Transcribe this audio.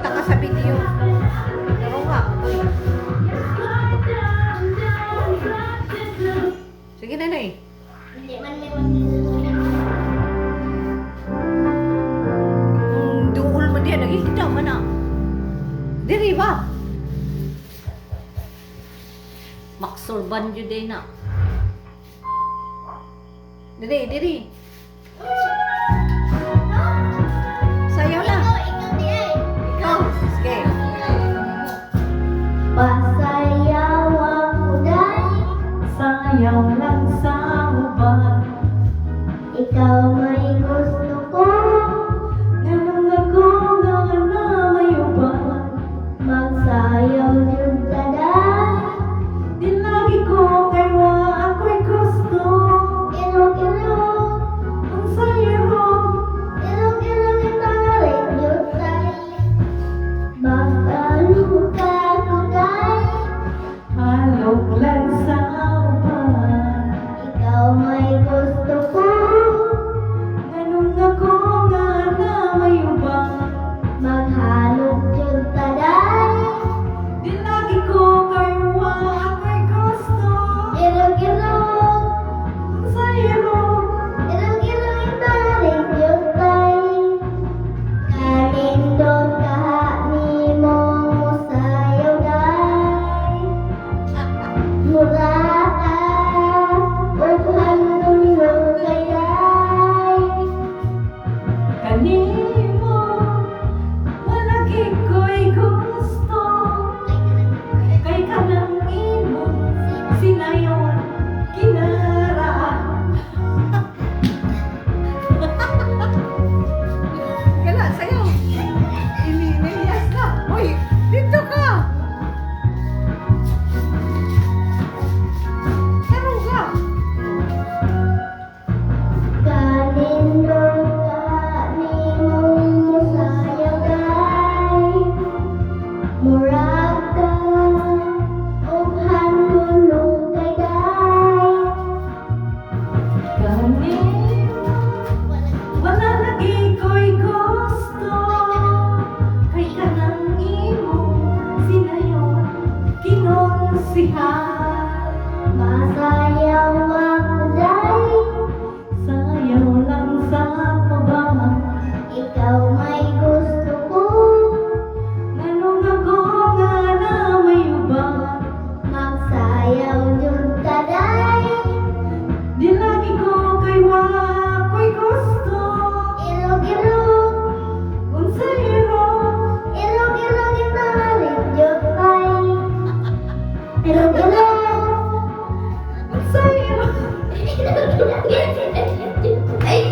makita ka sa video. Pero nga, sige nanay. Hindi man may magiging. Duol mo diyan, nakikita mo na. Diri ba? Maksurban yun din na. Diri, diri. Sayaw na. Ikaw di ay. Ikaw. Sige. Pasayaw ako dahil Sayaw lang sa uban. ikaw may gusto ko. Ganun ako nga na may uban. Magsayaw jud ta dahil Di lagi ko kay wa ako'y gusto. Ilog-ilog, Ang sayo ilog-ilog italit jud tayo. Magkalog ka ko dahil halog lang sa uban. ikaw may gusto ko. Ganun ako nga na may uban. Maghalog jud ta dahil Di lagi ko kay wa ako'y gusto. ilog-ilog, Ang sayo ilog-ilog italit jud tayo. Kalindot kaha nimo mosayaw dahil mura ka ug hanunong kay dahil. kanimo malagi ko'y gusto. Kay kanang imo sinayawan kinaraan. Kala, sayaw. Iniyas ka. Hoy, dito ka. Tanong ka. Kalindot kaha nimo mosayaw dahil mura ka ug hanunong kay dahil. Kanimo wala lagi ko'y gusto. Kay kanang imo sinayawan kinonsihan. Masayaw ako dahil Sayaw lang sa pabangan. ikaw may gusto ko. Ganun ako nga na may uban. Magsayaw jud ta dahil Di lagi ko kay wa ko'y gusto. ilog-ilog, Kung sa'yo ilog-ilog italit jud tayo. Ilog-ilog, kung sa'yo ilog-ilog italit jud tayo.